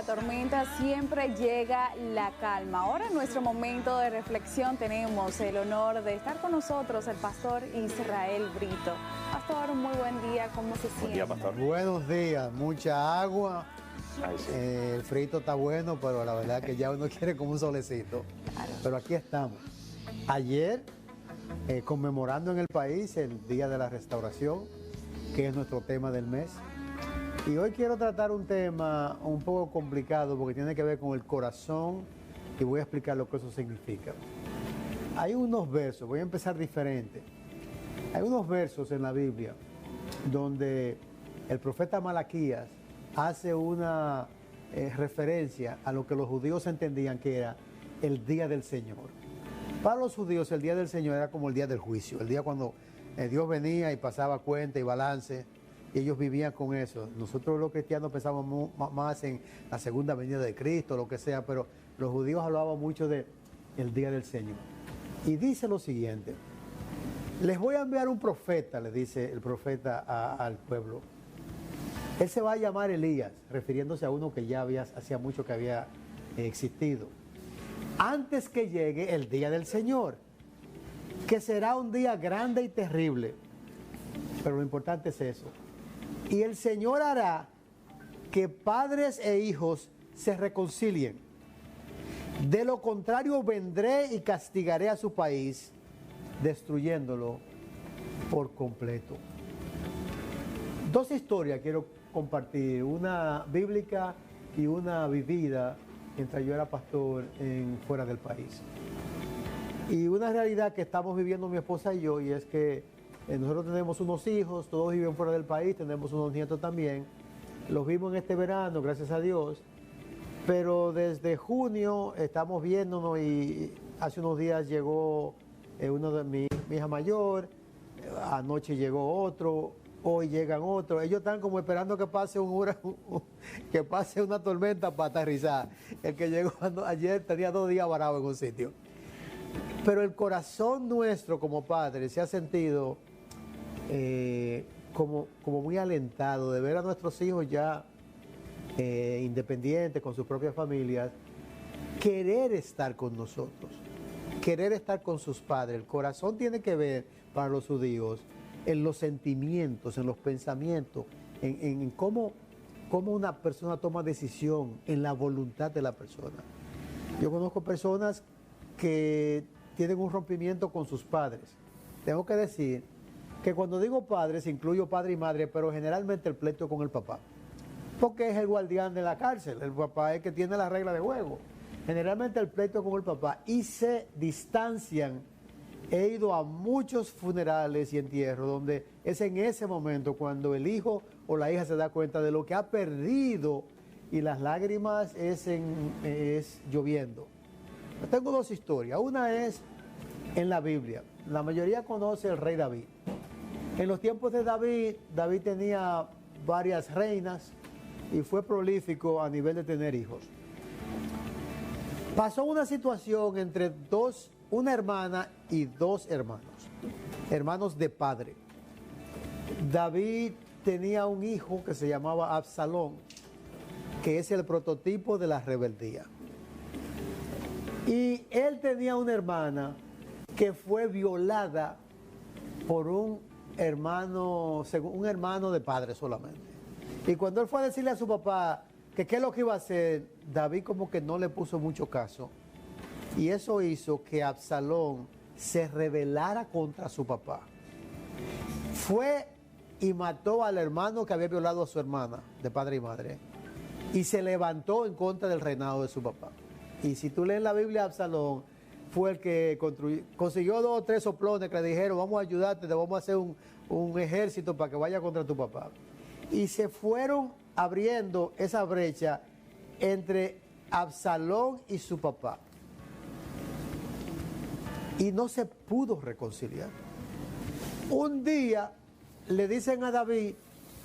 la tormenta siempre llega la calma. Ahora en nuestro momento de reflexión tenemos el honor de estar con nosotros el pastor Israel Brito. Pastor, muy buen día, ¿cómo se siente? Buen día, pastor. Buenos días, mucha agua. Ay, sí. El frito está bueno, pero la verdad que ya uno quiere como un solecito. Claro. Pero aquí estamos. Ayer, conmemorando en el país el Día de la Restauración, que es nuestro tema del mes. Y hoy quiero tratar un tema un poco complicado porque tiene que ver con el corazón y voy a explicar lo que eso significa. Hay unos versos, voy a empezar diferente. Hay unos versos en la Biblia donde el profeta Malaquías hace una referencia a lo que los judíos entendían que era el día del Señor. Para los judíos el día del Señor era como el día del juicio, el día cuando Dios venía y pasaba cuenta y balance, y ellos vivían con eso. Nosotros los cristianos pensamos más en la segunda venida de Cristo, lo que sea, pero los judíos hablaban mucho de el día del Señor. Y dice lo siguiente: les voy a enviar un profeta, le dice el profeta al pueblo. Él se va a llamar Elías, refiriéndose a uno que ya hacía mucho que había existido. Antes que llegue el día del Señor, que será un día grande y terrible. Pero lo importante es eso. Y el Señor hará que padres e hijos se reconcilien. De lo contrario, vendré y castigaré a su país, destruyéndolo por completo. Dos historias quiero compartir, una bíblica y una vivida mientras yo era pastor fuera del país. Y una realidad que estamos viviendo mi esposa y yo, y es que nosotros tenemos unos hijos, todos viven fuera del país, tenemos unos nietos también. Los vimos en este verano, gracias a Dios. Pero desde junio estamos viéndonos y hace unos días llegó uno de mi hija mayor, anoche llegó otro, hoy llegan otros. Ellos están como esperando que pase que pase una tormenta para aterrizar. El que llegó ayer tenía 2 días varado en un sitio. Pero el corazón nuestro como padres se ha sentido como muy alentado de ver a nuestros hijos ya independientes, con sus propias familias, querer estar con nosotros, querer estar con sus padres. El corazón tiene que ver, para los judíos, en los sentimientos, en los pensamientos, en cómo una persona toma decisión, en la voluntad de la persona. Yo conozco personas que tienen un rompimiento con sus padres. Tengo que decir que cuando digo padres, incluyo padre y madre, pero generalmente el pleito con el papá, porque es el guardián de la cárcel, el papá es el que tiene la regla de juego. Generalmente el pleito con el papá y se distancian. He ido a muchos funerales y entierros donde es en ese momento cuando el hijo o la hija se da cuenta de lo que ha perdido y las lágrimas es lloviendo. Tengo 2 historias. Una es en la Biblia. La mayoría conoce el rey David. En los tiempos de David, David tenía varias reinas y fue prolífico a nivel de tener hijos. Pasó una situación entre una hermana y 2 hermanos de padre. David tenía un hijo que se llamaba Absalón, que es el prototipo de la rebeldía. Y él tenía una hermana que fue violada por un hermano de padre solamente. Y cuando él fue a decirle a su papá que qué es lo que iba a hacer, David como que no le puso mucho caso. Y eso hizo que Absalón se rebelara contra su papá. Fue y mató al hermano que había violado a su hermana, de padre y madre. Y se levantó en contra del reinado de su papá. Y si tú lees la Biblia, Absalón fue el que consiguió 2 o 3 soplones que le dijeron: vamos a ayudarte, te vamos a hacer un ejército para que vaya contra tu papá. Y se fueron abriendo esa brecha entre Absalón y su papá. Y no se pudo reconciliar. Un día le dicen a David: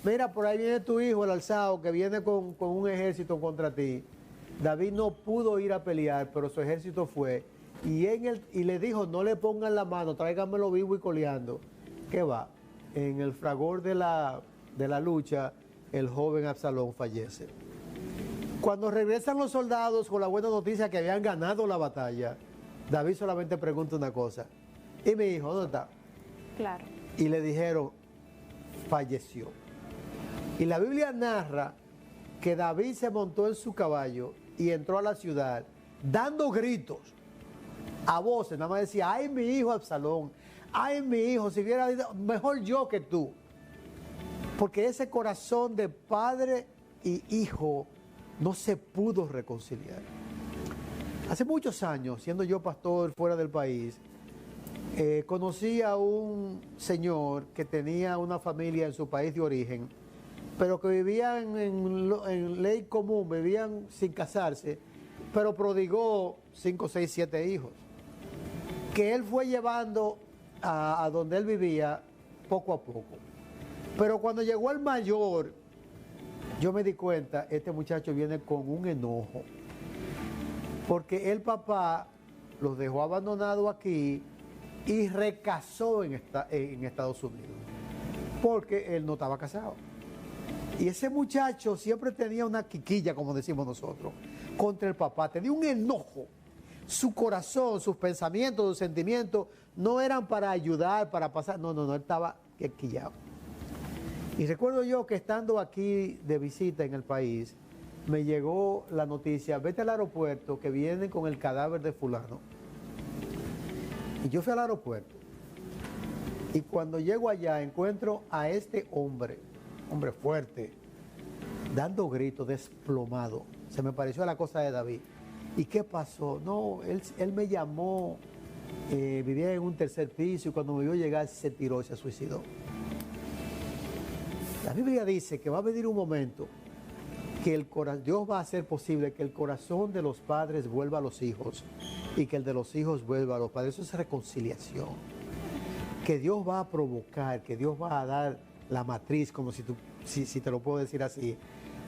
mira, por ahí viene tu hijo, el alzado, que viene con un ejército contra ti. David no pudo ir a pelear, pero su ejército fue. Y le dijo: no le pongan la mano, tráigamelo vivo y coleando. ¿Qué va? En el fragor de la lucha, el joven Absalón fallece. Cuando regresan los soldados con la buena noticia que habían ganado la batalla, David solamente pregunta una cosa: ¿y mi hijo dónde está? Claro. Y le dijeron, falleció. Y la Biblia narra que David se montó en su caballo y entró a la ciudad dando gritos a voces, nada más decía: ay, mi hijo Absalón, ay, mi hijo, si hubiera ido, mejor yo que tú. Porque ese corazón de padre y hijo no se pudo reconciliar. Hace muchos años, siendo yo pastor fuera del país, conocí a un señor que tenía una familia en su país de origen, pero que vivían en ley común, vivían sin casarse, pero prodigó 5, 6, 7 hijos, que él fue llevando a donde él vivía poco a poco. Pero cuando llegó el mayor, yo me di cuenta, este muchacho viene con un enojo, porque el papá los dejó abandonados aquí y recasó en Estados Unidos, porque él no estaba casado. Y ese muchacho siempre tenía una quiquilla, como decimos nosotros, contra el papá, tenía un enojo. Su corazón, sus pensamientos, sus sentimientos no eran para ayudar, para pasar, no, él estaba quillado. Y recuerdo yo que estando aquí de visita en el país, me llegó la noticia: vete al aeropuerto que vienen con el cadáver de fulano. Y yo fui al aeropuerto, y cuando llego allá encuentro a este hombre fuerte, dando gritos, desplomado. Se me pareció a la cosa de David. ¿Y qué pasó? No, él me llamó, vivía en un tercer piso, y cuando me vio llegar se tiró y se suicidó. La Biblia dice que va a venir un momento que Dios va a hacer posible que el corazón de los padres vuelva a los hijos y que el de los hijos vuelva a los padres. Eso es reconciliación. Que Dios va a provocar, que Dios va a dar la matriz, como si te lo puedo decir así,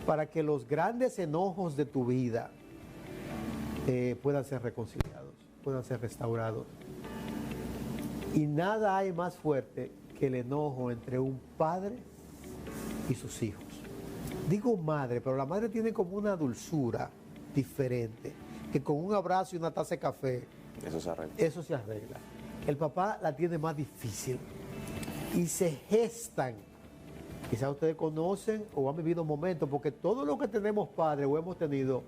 para que los grandes enojos de tu vida puedan ser reconciliados, puedan ser restaurados. Y nada hay más fuerte que el enojo entre un padre y sus hijos. Digo madre, pero la madre tiene como una dulzura diferente, que con un abrazo y una taza de café, eso se arregla. El papá la tiene más difícil y se gestan. Quizás ustedes conocen o han vivido momentos, porque todo lo que tenemos padres o hemos tenido,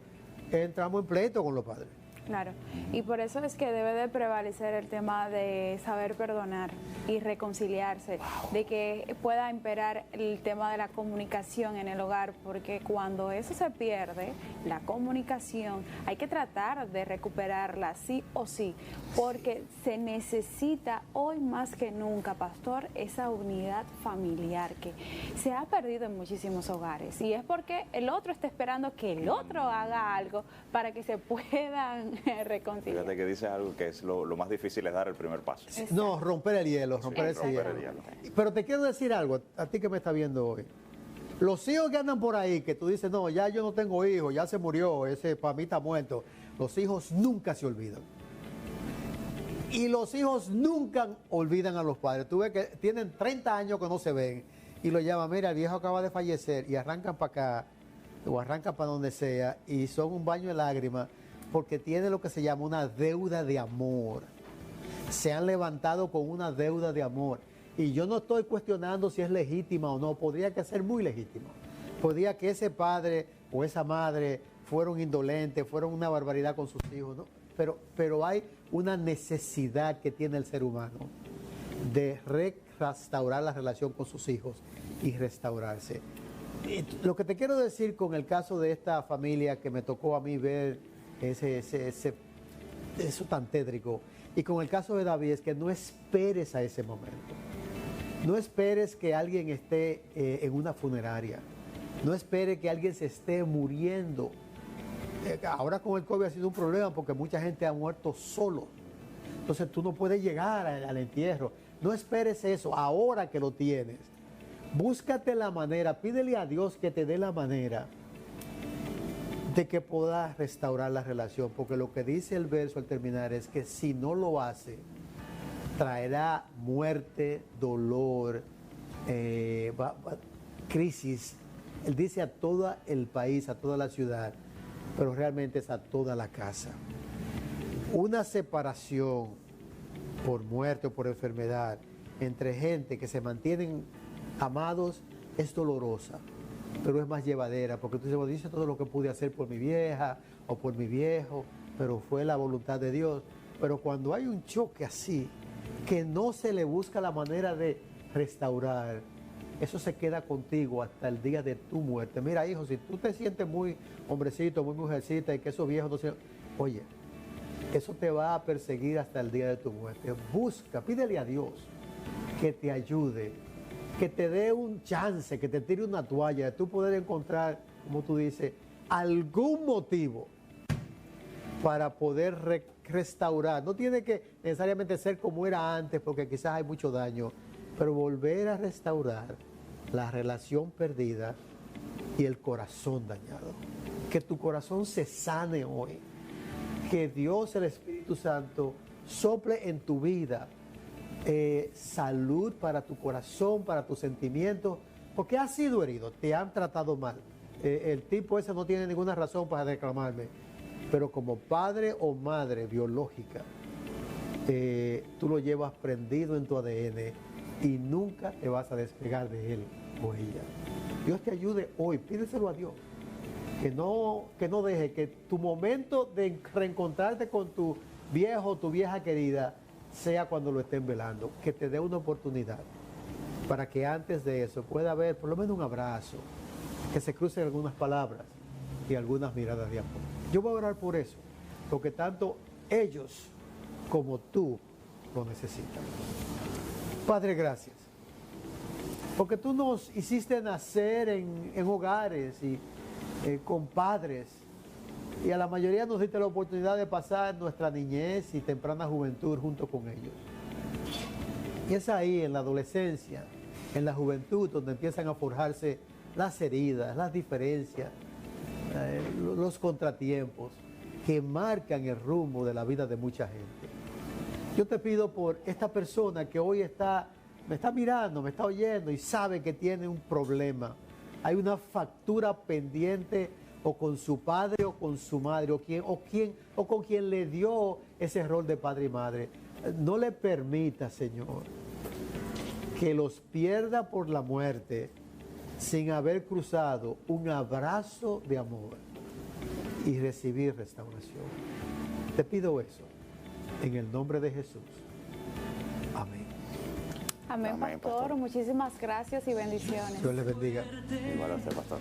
entramos en pleito con los padres. Claro, y por eso es que debe de prevalecer el tema de saber perdonar y reconciliarse, de que pueda imperar el tema de la comunicación en el hogar, porque cuando eso se pierde, la comunicación, hay que tratar de recuperarla sí o sí, porque se necesita hoy más que nunca, pastor, esa unidad familiar que se ha perdido en muchísimos hogares, y es porque el otro está esperando que el otro haga algo para que se puedan reconciliar. Fíjate que dice algo que es lo más difícil es dar el primer paso. Exacto. No, romper el hielo, romper ese hielo. Pero te quiero decir algo, a ti que me está viendo hoy. Los hijos que andan por ahí, que tú dices, no, ya yo no tengo hijos, ya se murió, ese para mí está muerto. Los hijos nunca se olvidan. Y los hijos nunca olvidan a los padres. Tú ves que tienen 30 años que no se ven y lo llaman, mira, el viejo acaba de fallecer, y arrancan para acá o arrancan para donde sea y son un baño de lágrimas, porque tiene lo que se llama una deuda de amor. Se han levantado con una deuda de amor. Y yo no estoy cuestionando si es legítima o no. Podría que ser muy legítima. Podría que ese padre o esa madre fueron indolentes, fueron una barbaridad con sus hijos, ¿no? Pero hay una necesidad que tiene el ser humano de restaurar la relación con sus hijos y restaurarse. Lo que te quiero decir con el caso de esta familia que me tocó a mí ver, eso tan tétrico, y con el caso de David, es que no esperes a ese momento. No esperes que alguien esté en una funeraria. No esperes que alguien se esté muriendo. Ahora con el COVID ha sido un problema porque mucha gente ha muerto solo. Entonces tú no puedes llegar al entierro. No esperes eso ahora que lo tienes. Búscate la manera, pídele a Dios que te dé la manera de que puedas restaurar la relación, porque lo que dice el verso al terminar es que si no lo hace, traerá muerte, dolor, crisis. Él dice a todo el país, a toda la ciudad, pero realmente es a toda la casa. Una separación por muerte o por enfermedad entre gente que se mantienen amados es dolorosa, pero es más llevadera, porque tú dices, bueno, hice todo lo que pude hacer por mi vieja o por mi viejo, pero fue la voluntad de Dios. Pero cuando hay un choque así, que no se le busca la manera de restaurar, eso se queda contigo hasta el día de tu muerte. Mira, hijo, si tú te sientes muy hombrecito, muy mujercita y que esos viejos no se... Oye, eso te va a perseguir hasta el día de tu muerte. Busca, pídele a Dios que te ayude, que te dé un chance, que te tire una toalla, de tú poder encontrar, como tú dices, algún motivo para poder restaurar. No tiene que necesariamente ser como era antes, porque quizás hay mucho daño, pero volver a restaurar la relación perdida y el corazón dañado. Que tu corazón se sane hoy. Que Dios, el Espíritu Santo, sople en tu vida salud para tu corazón, para tus sentimientos, porque has sido herido, te han tratado mal. El tipo ese no tiene ninguna razón para reclamarme, pero como padre o madre biológica, tú lo llevas prendido en tu ADN y nunca te vas a despegar de él o ella. Dios te ayude hoy, pídeselo a Dios. Que no deje que tu momento de reencontrarte con tu viejo o tu vieja querida sea cuando lo estén velando. Que te dé una oportunidad para que antes de eso pueda haber por lo menos un abrazo, que se crucen algunas palabras y algunas miradas de amor. Yo voy a orar por eso, porque tanto ellos como tú lo necesitan. Padre, gracias, porque tú nos hiciste nacer en hogares y con padres, y a la mayoría nos diste la oportunidad de pasar nuestra niñez y temprana juventud junto con ellos. Y es ahí, en la adolescencia, en la juventud, donde empiezan a forjarse las heridas, las diferencias, los contratiempos que marcan el rumbo de la vida de mucha gente. Yo te pido por esta persona que hoy me está mirando, me está oyendo y sabe que tiene un problema. Hay una factura pendiente o con su padre o con su madre o con quien le dio ese rol de padre y madre. No le permita, Señor, que los pierda por la muerte sin haber cruzado un abrazo de amor y recibir restauración. Te pido eso en el nombre de Jesús. Amén. Amén, pastor. Muchísimas gracias y bendiciones. Dios les bendiga. Igual a usted, pastor.